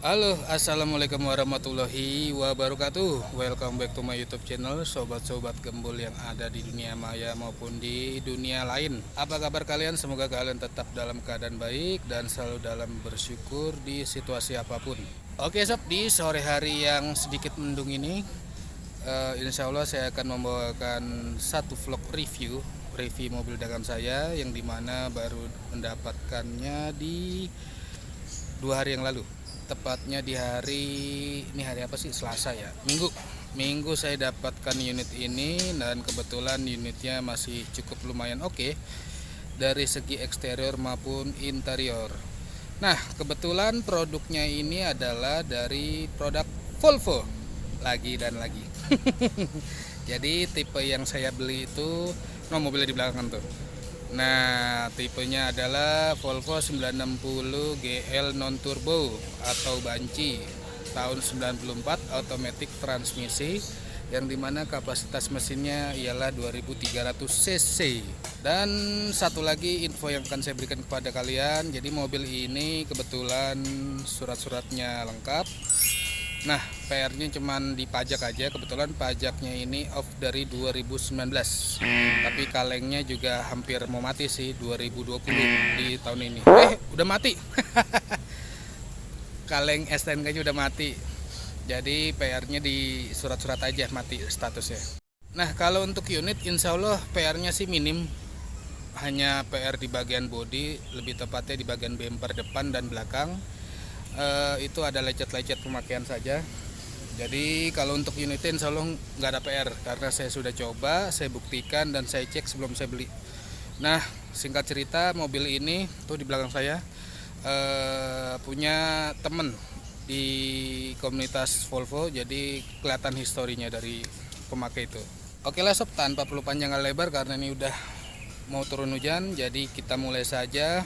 Halo, assalamualaikum warahmatullahi wabarakatuh. Welcome back to my YouTube channel, sobat-sobat gembul yang ada di dunia maya maupun di dunia lain. Apa kabar kalian? Semoga kalian tetap dalam keadaan baik dan selalu dalam bersyukur di situasi apapun. Oke sob, di sore hari yang sedikit mendung ini, insya Allah saya akan membawakan satu vlog review mobil dagang saya yang dimana baru mendapatkannya di 2 hari yang lalu, tepatnya di hari apa sih, Selasa ya, Minggu saya dapatkan unit ini, dan kebetulan unitnya masih cukup lumayan oke dari segi eksterior maupun interior. Nah, kebetulan produknya ini adalah dari produk Volvo lagi dan lagi. Jadi tipe yang saya beli itu, mobilnya di belakang tuh. Nah, tipenya adalah Volvo 960 GL non turbo atau banci tahun 94, automatic transmisi, yang dimana kapasitas mesinnya ialah 2300 cc. Dan satu lagi info yang akan saya berikan kepada kalian, jadi mobil ini kebetulan surat-suratnya lengkap. Nah, PR-nya cuman di pajak aja. Kebetulan pajaknya ini off dari 2019. Tapi kalengnya juga hampir mau mati sih, 2020 di tahun ini. Udah mati. Kaleng STNK-nya udah mati. Jadi PR-nya di surat-surat aja mati statusnya. Nah, kalau untuk unit insya Allah PR-nya sih minim. Hanya PR di bagian bodi, lebih tepatnya di bagian bumper depan dan belakang. Itu ada lecet-lecet pemakaian saja. Jadi kalau untuk unitnya insya Allah nggak ada PR, karena saya sudah coba, saya buktikan dan saya cek sebelum saya beli. Nah, singkat cerita, mobil ini tuh di belakang saya punya temen di komunitas Volvo, jadi kelihatan historinya dari pemakai itu. Oke lah sob, tanpa perlu panjang lebar karena ini udah mau turun hujan, jadi kita mulai saja.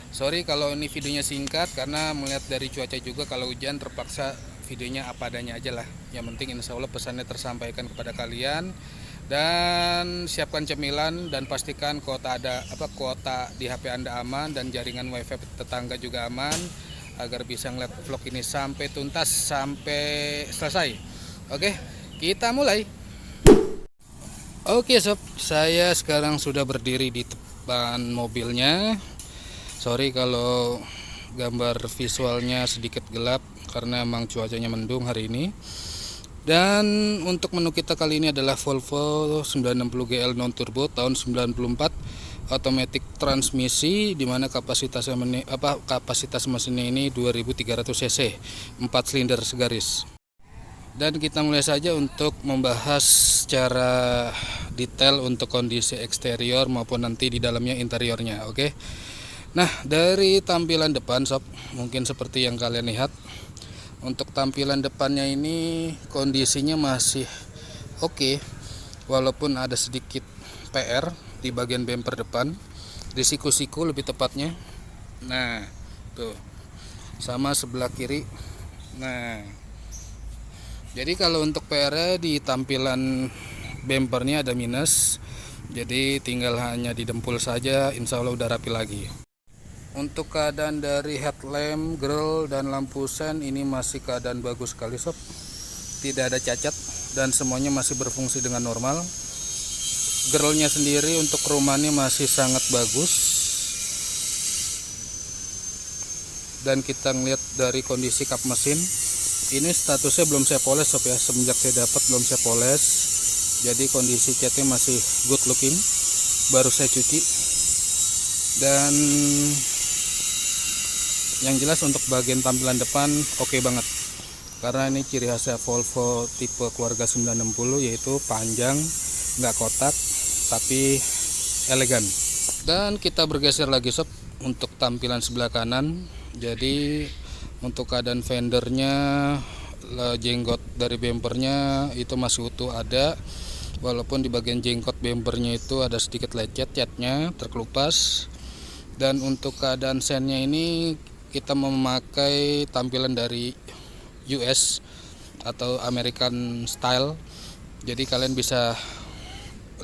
Sorry kalau ini videonya singkat, karena melihat dari cuaca juga kalau hujan terpaksa videonya apa adanya aja lah. Yang penting insya Allah pesannya tersampaikan kepada kalian. Dan siapkan cemilan dan pastikan kuota di HP Anda aman dan jaringan wifi tetangga juga aman, agar bisa ngeliat vlog ini sampai tuntas, sampai selesai. Oke, kita mulai. Oke sob, saya sekarang sudah berdiri di depan mobilnya. Sorry kalau gambar visualnya sedikit gelap karena emang cuacanya mendung hari ini. Dan untuk menu kita kali ini adalah Volvo 960 GL non turbo tahun 94, automatic transmisi, dimana kapasitas mesinnya ini 2300 cc, 4 silinder segaris. Dan kita mulai saja untuk membahas secara detail untuk kondisi eksterior maupun nanti di dalamnya interiornya, oke. Nah, dari tampilan depan sob, mungkin seperti yang kalian lihat. Untuk tampilan depannya ini kondisinya masih oke, walaupun ada sedikit PR di bagian bumper depan, di siku-siku lebih tepatnya. Nah, tuh, sama sebelah kiri. Nah, jadi kalau untuk PR di tampilan bumpernya ada minus, jadi tinggal hanya didempul saja, insya Allah udah rapi lagi. Untuk keadaan dari headlamp, grill, dan lampu sen ini masih keadaan bagus sekali sob. Tidak ada cacat dan semuanya masih berfungsi dengan normal. Grillnya sendiri untuk rumannya masih sangat bagus. Dan kita ngeliat dari kondisi kap mesin, ini statusnya belum saya poles sob ya. Semenjak saya dapat belum saya poles. Jadi kondisi catnya masih good looking. Baru saya cuci. Dan yang jelas untuk bagian tampilan depan oke banget, karena ini ciri khasnya Volvo tipe keluarga 960, yaitu panjang, nggak kotak, tapi elegan. Dan kita bergeser lagi sob untuk tampilan sebelah kanan. Jadi untuk keadaan fendernya, jenggot dari bumpernya itu masih utuh ada, walaupun di bagian jenggot bumpernya itu ada sedikit lecet, catnya terkelupas. Dan untuk keadaan sennya ini kita memakai tampilan dari US atau American style. Jadi kalian bisa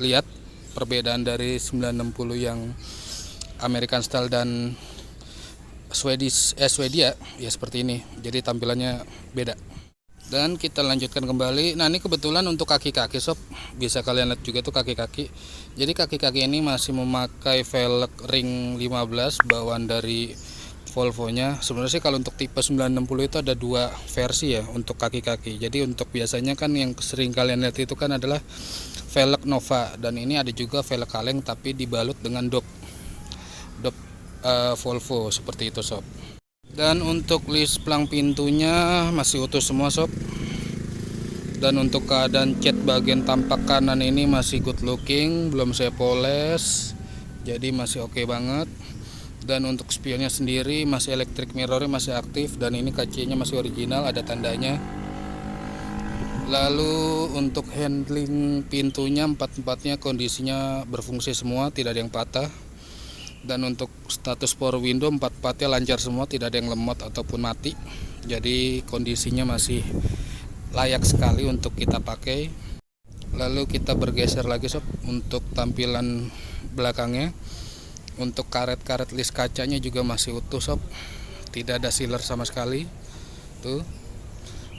lihat perbedaan dari 960 yang American style dan Swedia ya seperti ini. Jadi tampilannya beda. Dan kita lanjutkan kembali. Nah, ini kebetulan untuk kaki-kaki sob, bisa kalian lihat juga tuh kaki-kaki. Jadi kaki-kaki ini masih memakai velg ring 15 bawaan dari Volvo-nya. Sebenarnya sih kalau untuk tipe 960 itu ada dua versi ya untuk kaki-kaki. Jadi untuk biasanya kan yang sering kalian lihat itu kan adalah velg Nova, dan ini ada juga velg kaleng tapi dibalut dengan dop Volvo seperti itu sob. Dan untuk list plang pintunya masih utuh semua sob. Dan untuk keadaan cat bagian tampak kanan ini masih good looking, belum saya poles, jadi masih oke banget. Dan untuk spionnya sendiri masih electric mirrornya masih aktif, dan ini kacinya masih original, ada tandanya. Lalu untuk handling pintunya empat-empatnya kondisinya berfungsi semua, tidak ada yang patah. Dan untuk status power window empat-empatnya lancar semua, tidak ada yang lemot ataupun mati. Jadi kondisinya masih layak sekali untuk kita pakai. Lalu kita bergeser lagi sob untuk tampilan belakangnya. Untuk karet-karet list kacanya juga masih utuh sob, tidak ada sealer sama sekali tuh.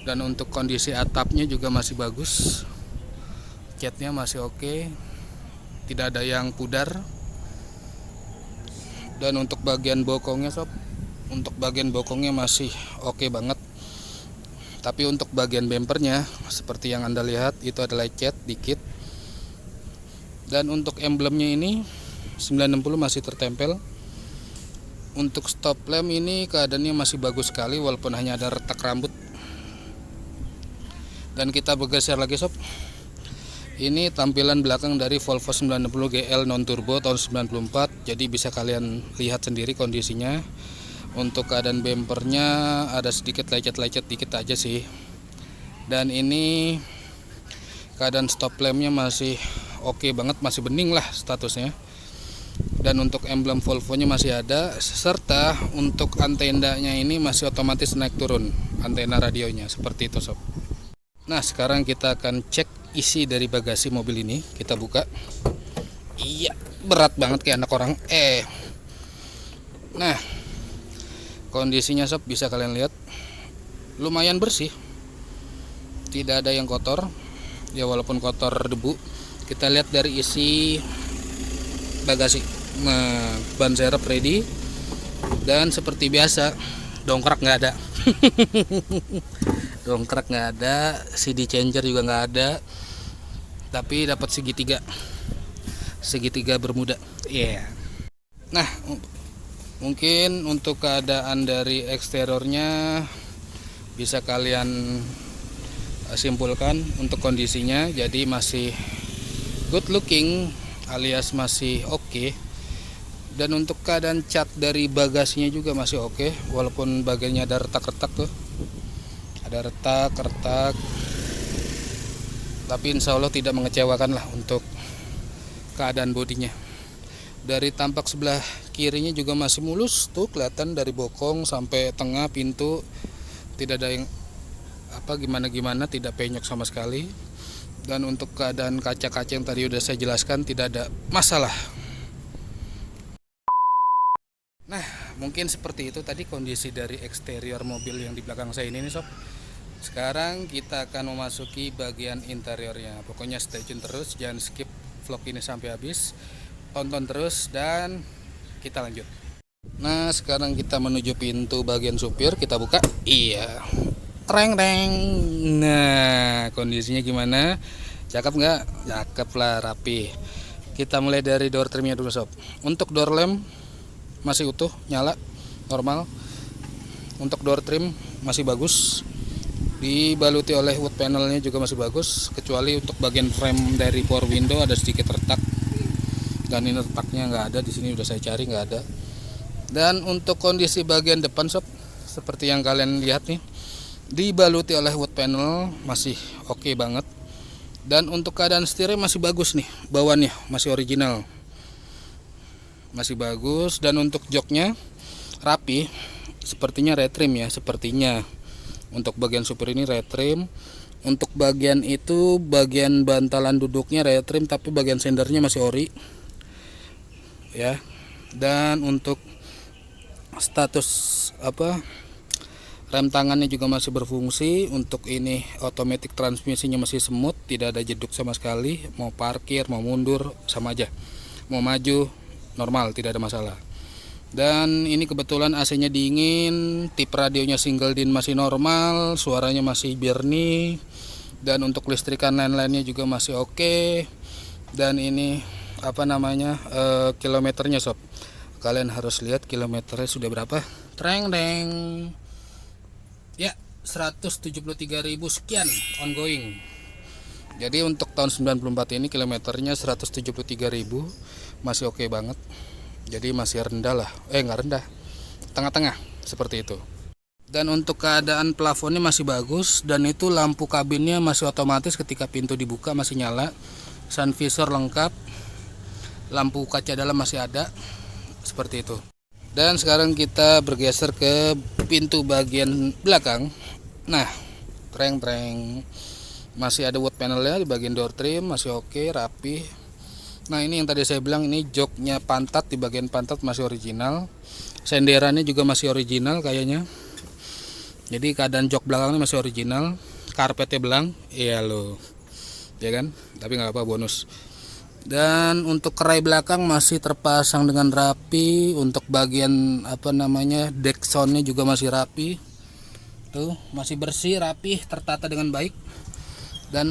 Dan untuk kondisi atapnya juga masih bagus, catnya masih oke, tidak ada yang pudar. Dan untuk bagian bokongnya sob, untuk bagian bokongnya masih oke banget. Tapi untuk bagian bempernya seperti yang Anda lihat itu ada lecet dikit. Dan untuk emblemnya ini 960 masih tertempel. Untuk stop lamp ini keadaannya masih bagus sekali walaupun hanya ada retak rambut. Dan kita bergeser lagi sob. Ini tampilan belakang dari Volvo 960 GL non turbo tahun 94. Jadi bisa kalian lihat sendiri kondisinya. Untuk keadaan bempernya ada sedikit lecet-lecet dikit aja sih. Dan ini keadaan stop lampnya masih oke banget, masih bening lah statusnya. Dan untuk emblem Volvo-nya masih ada, serta untuk antenanya ini masih otomatis naik turun, antena radionya seperti itu sob. Nah, sekarang kita akan cek isi dari bagasi mobil ini. Kita buka. Iya, berat banget kayak anak orang. Nah, kondisinya sob bisa kalian lihat lumayan bersih, tidak ada yang kotor ya, walaupun kotor debu. Kita lihat dari isi bagasi. Nah, ban serep ready, dan seperti biasa dongkrak nggak ada. Dongkrak nggak ada, CD changer juga nggak ada, tapi dapat segitiga bermuda. Nah, mungkin untuk keadaan dari eksteriornya bisa kalian simpulkan untuk kondisinya. Jadi masih good looking alias masih oke. Dan untuk keadaan cat dari bagasinya juga masih oke, walaupun bagiannya ada retak-retak tuh, ada retak-retak, tapi insya Allah tidak mengecewakan lah untuk keadaan bodinya. Dari tampak sebelah kirinya juga masih mulus tuh, kelihatan dari bokong sampai tengah pintu tidak ada yang gimana, tidak penyok sama sekali. Dan untuk keadaan kaca-kaca yang tadi udah saya jelaskan tidak ada masalah. Nah, mungkin seperti itu tadi kondisi dari eksterior mobil yang di belakang saya ini nih sob. Sekarang kita akan memasuki bagian interiornya. Pokoknya stay tune terus, jangan skip vlog ini sampai habis. Tonton terus dan kita lanjut. Nah, sekarang kita menuju pintu bagian supir. Kita buka. Iya, reng. Nah, kondisinya gimana? Cakep nggak? Cakep lah, rapi. Kita mulai dari door trimnya dulu sob. Untuk door lamp masih utuh, nyala, normal. Untuk door trim masih bagus, dibaluti oleh wood panelnya juga masih bagus, kecuali untuk bagian frame dari power window ada sedikit retak. Dan ini retaknya nggak ada, di sini udah saya cari nggak ada. Dan untuk kondisi bagian depan sob, seperti yang kalian lihat nih, dibaluti oleh wood panel masih oke banget. Dan untuk keadaan setirnya masih bagus nih, bawaannya masih original, masih bagus. Dan untuk joknya rapi, sepertinya retrim ya, sepertinya. Untuk bagian supir ini retrim. Untuk bagian itu, bagian bantalan duduknya retrim, tapi bagian sendernya masih ori ya. Dan untuk status apa, rem tangannya juga masih berfungsi. Untuk ini automatic transmisinya masih smooth, tidak ada jeduk sama sekali. Mau parkir, mau mundur sama aja. Mau maju normal, tidak ada masalah. Dan ini kebetulan AC-nya dingin, tip radionya single din masih normal, suaranya masih jernih. Dan untuk listrikan lain-lainnya juga masih oke. Dan ini apa namanya, kilometernya sob, kalian harus lihat kilometernya sudah berapa. Treng deng ya, 173.000 sekian ongoing. Jadi untuk tahun 94 ini kilometernya 173.000, masih oke banget. Jadi masih rendah lah, nggak rendah, tengah-tengah seperti itu. Dan untuk keadaan plafonnya masih bagus, dan itu lampu kabinnya masih otomatis ketika pintu dibuka masih nyala. Sun visor lengkap, lampu kaca dalam masih ada, seperti itu. Dan sekarang kita bergeser ke pintu bagian belakang. Nah, treng masih ada wood panelnya di bagian door trim, masih oke, rapi. Nah, ini yang tadi saya bilang, ini joknya pantat, di bagian pantat masih original. Senderannya juga masih original kayaknya. Jadi keadaan jok belakangnya masih original. Karpetnya belang, iya loh, ya kan? Tapi nggak apa, bonus. Dan untuk kerai belakang masih terpasang dengan rapi. Untuk bagian apa namanya, deck soundnya juga masih rapi. Tuh, masih bersih, rapi, tertata dengan baik. Dan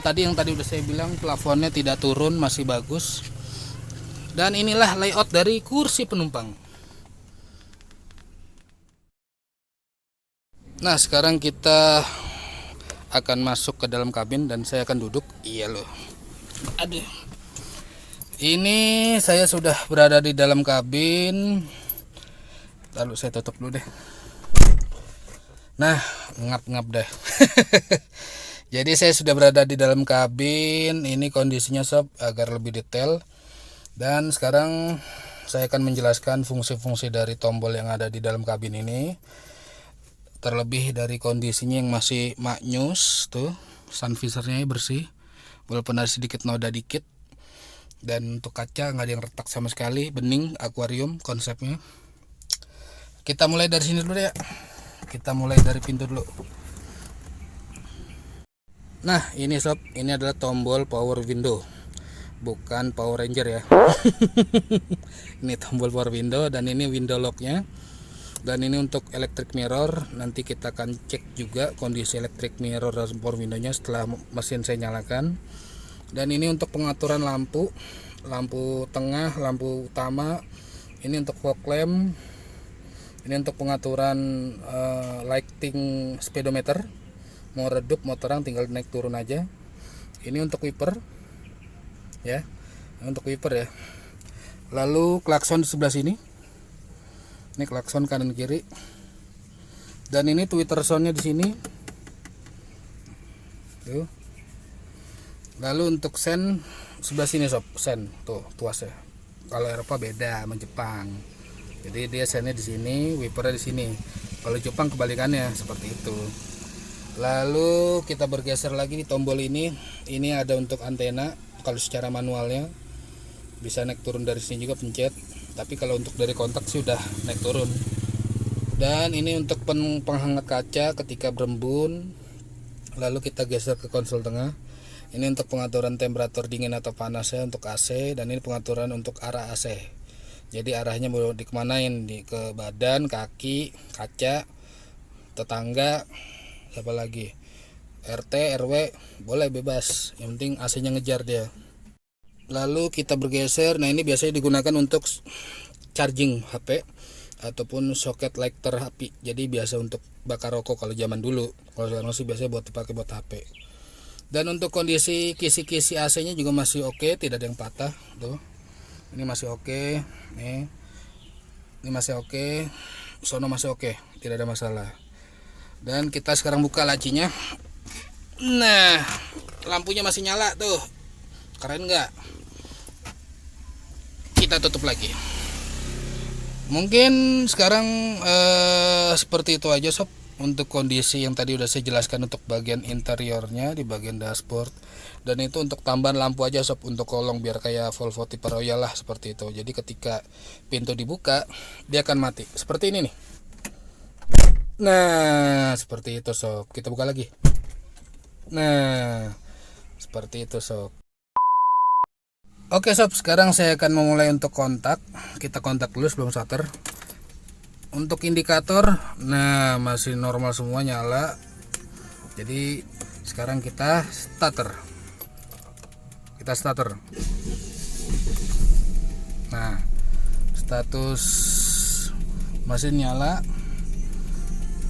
tadi udah saya bilang, plafonnya tidak turun, masih bagus. Dan inilah layout dari kursi penumpang. Nah, sekarang kita akan masuk ke dalam kabin dan saya akan duduk. Iya loh. Aduh. Ini saya sudah berada di dalam kabin. Lalu saya tutup dulu deh. Nah, ngap-ngap deh. Jadi saya sudah berada di dalam kabin. Ini kondisinya sob, agar lebih detail. Dan sekarang saya akan menjelaskan fungsi-fungsi dari tombol yang ada di dalam kabin ini. Terlebih dari kondisinya yang masih maknyus tuh, sun visornya bersih, walaupun ada sedikit noda dikit. Dan untuk kaca nggak ada yang retak sama sekali, bening, akuarium konsepnya. Kita mulai dari sini dulu ya. Kita mulai dari pintu dulu. Nah, ini sob, ini adalah tombol power window, bukan Power Ranger ya. Ini tombol power window, dan ini window locknya. Dan ini untuk electric mirror. Nanti kita akan cek juga kondisi electric mirror dan power window-nya setelah mesin saya nyalakan. Dan ini untuk pengaturan lampu, lampu tengah, lampu utama. Ini untuk fog lamp. Ini untuk pengaturan lighting speedometer. Mau redup, mau terang, tinggal naik turun aja. Ini untuk wiper, ya. Untuk wiper ya. Lalu klakson di sebelah sini. Ini klakson kanan kiri. Dan ini tweeter soundnya di sini. Tuh. Lalu untuk sen sebelah sini sob, sen tuh tuasnya. Kalau Eropa beda sama Jepang. Jadi dia sennya di sini, wipernya di sini. Kalau Jepang kebalikannya, seperti itu. Lalu kita bergeser lagi di tombol ini. Ini ada untuk antena. Kalau secara manualnya bisa naik turun dari sini juga, pencet. Tapi kalau untuk dari kontak sih udah naik turun. Dan ini untuk penghangat kaca ketika berembun. Lalu kita geser ke konsol tengah. Ini untuk pengaturan temperatur dingin atau panasnya untuk AC. Dan ini pengaturan untuk arah AC. Jadi arahnya mau dikemanain, ke badan, kaki, kaca, tetangga, siapa lagi, RT, RW, boleh bebas. Yang penting AC-nya ngejar dia. Lalu kita bergeser. Nah, ini biasanya digunakan untuk charging HP ataupun soket lighter HP. Jadi biasa untuk bakar rokok kalau zaman dulu. Kalau sekarang sih biasanya buat dipakai buat HP. Dan untuk kondisi kisi-kisi AC-nya juga masih oke, tidak ada yang patah. Tuh, ini masih oke. Nih, ini masih oke. Sono masih oke, tidak ada masalah. Dan kita sekarang buka lacinya. Nah, lampunya masih nyala tuh, keren nggak? Kita tutup lagi. Mungkin sekarang seperti itu aja sob. untuk kondisi yang tadi udah saya jelaskan untuk bagian interiornya di bagian dashboard, dan itu untuk tambahan lampu aja sob, untuk kolong biar kayak Volvo tipe Royal lah seperti itu. Jadi ketika pintu dibuka dia akan mati seperti ini nih. Nah seperti itu sob, kita buka lagi. Nah seperti itu sob. Oke sob, sekarang saya akan memulai untuk kontak. Kita kontak dulu sebelum starter. Untuk indikator, nah masih normal semua, nyala. Jadi sekarang kita starter. Nah, status mesin nyala.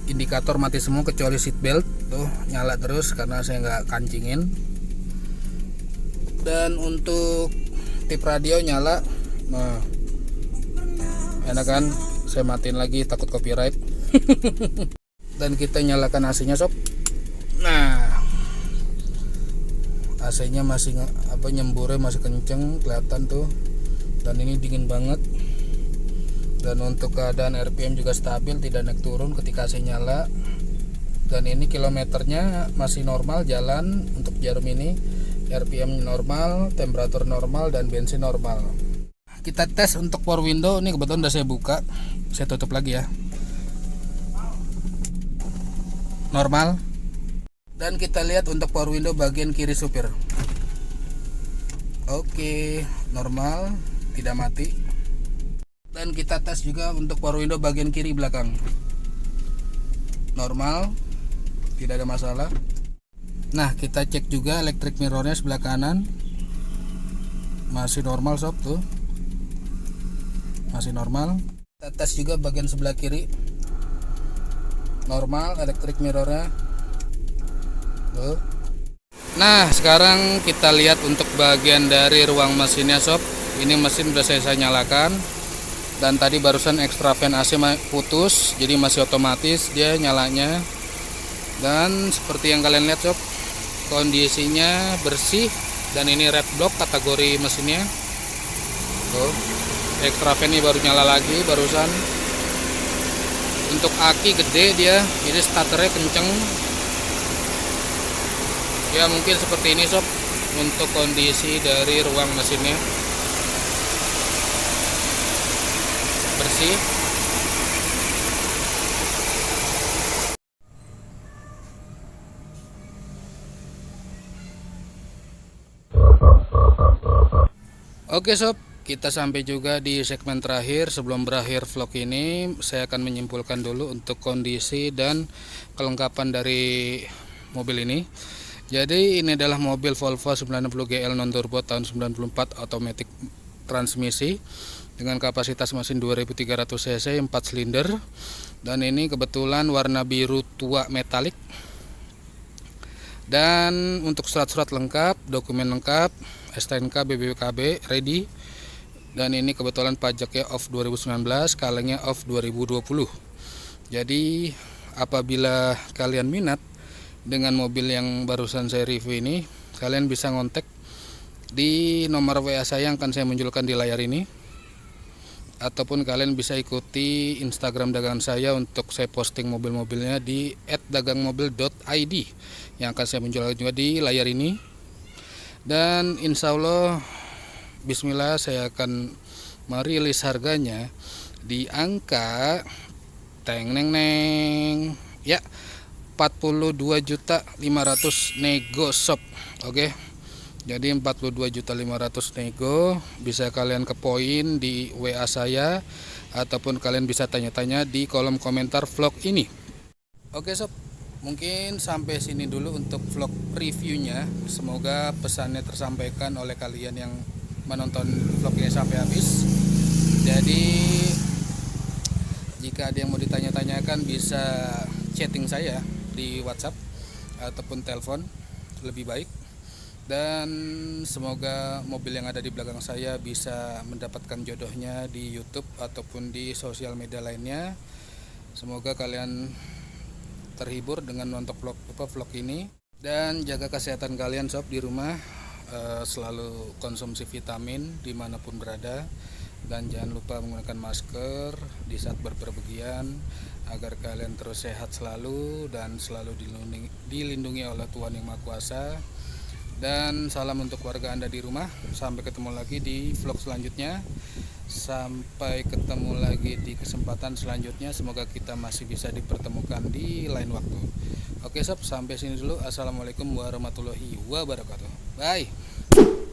Indikator mati semua kecuali seat belt tuh nyala terus karena saya nggak kancingin. Dan untuk tip radio nyala. Nah, enak kan? Saya matiin lagi takut copyright. Dan kita nyalakan AC-nya sob. Nah, AC-nya masih nyemburnya masih kenceng, kelihatan tuh. Dan ini dingin banget. Dan untuk keadaan RPM juga stabil, tidak naik turun ketika AC nyala. Dan ini kilometernya masih normal jalan untuk jarum ini. RPM normal, temperatur normal, dan bensin normal. Kita tes untuk power window. Ini kebetulan udah saya buka, saya tutup lagi ya. Normal. Dan kita lihat untuk power window bagian kiri supir. Oke, normal, tidak mati. Dan kita tes juga untuk power window bagian kiri belakang. Normal, tidak ada masalah. Nah, kita cek juga electric mirrornya sebelah kanan. Masih normal sob tuh. Masih normal. Kita tes juga bagian sebelah kiri. Normal electric mirrornya. Tuh. Nah, sekarang kita lihat untuk bagian dari ruang mesinnya sob. Ini mesin udah saya nyalakan. Dan tadi barusan extra fan AC putus, jadi masih otomatis dia nyalanya. Dan seperti yang kalian lihat sob, kondisinya bersih. Dan ini red block kategori mesinnya. Tuh, extra fan ini baru nyala lagi barusan. Untuk aki gede dia, jadi starternya kenceng. Ya mungkin seperti ini sob untuk kondisi dari ruang mesinnya. Bersih. Oke sob, kita sampai juga di segmen terakhir. Sebelum berakhir vlog ini, saya akan menyimpulkan dulu untuk kondisi dan kelengkapan dari mobil ini. Jadi ini adalah mobil Volvo 960 GL non turbo tahun 94 automatic transmisi dengan kapasitas mesin 2300 cc 4 silinder. Dan ini kebetulan warna biru tua metalik. Dan untuk surat-surat lengkap, dokumen lengkap, STNK BPKB ready. Dan ini kebetulan pajaknya off 2019, kalengnya off 2020. Jadi apabila kalian minat dengan mobil yang barusan saya review ini, kalian bisa ngontek di nomor WA saya yang akan saya munculkan di layar ini. Ataupun kalian bisa ikuti Instagram dagangan saya untuk saya posting mobil-mobilnya di @dagangmobil.id yang akan saya munculkan juga di layar ini. Dan insya Allah bismillah saya akan merilis harganya di angka teng neng neng ya 42.500.000 nego sob. Oke. Jadi 42.500.000 nego, bisa kalian ke poin di WA saya ataupun kalian bisa tanya-tanya di kolom komentar vlog ini. Oke sob, mungkin sampai sini dulu untuk vlog reviewnya. Semoga pesannya tersampaikan oleh kalian yang menonton vlog ini sampai habis. Jadi jika ada yang mau ditanya-tanyakan bisa chatting saya di WhatsApp ataupun telepon, lebih baik. Dan semoga mobil yang ada di belakang saya bisa mendapatkan jodohnya di YouTube ataupun di sosial media lainnya. Semoga kalian terhibur dengan nonton vlog ini. Dan jaga kesehatan kalian sob di rumah. Selalu konsumsi vitamin dimanapun berada. dan jangan lupa menggunakan masker di saat berpergian agar kalian terus sehat selalu dan selalu dilindungi oleh Tuhan Yang Maha Kuasa. Dan salam untuk warga Anda di rumah. Sampai ketemu lagi di vlog selanjutnya. Sampai ketemu lagi di kesempatan selanjutnya. Semoga kita masih bisa dipertemukan di lain waktu. Oke sob, sampai sini dulu. Assalamualaikum warahmatullahi wabarakatuh. Bye.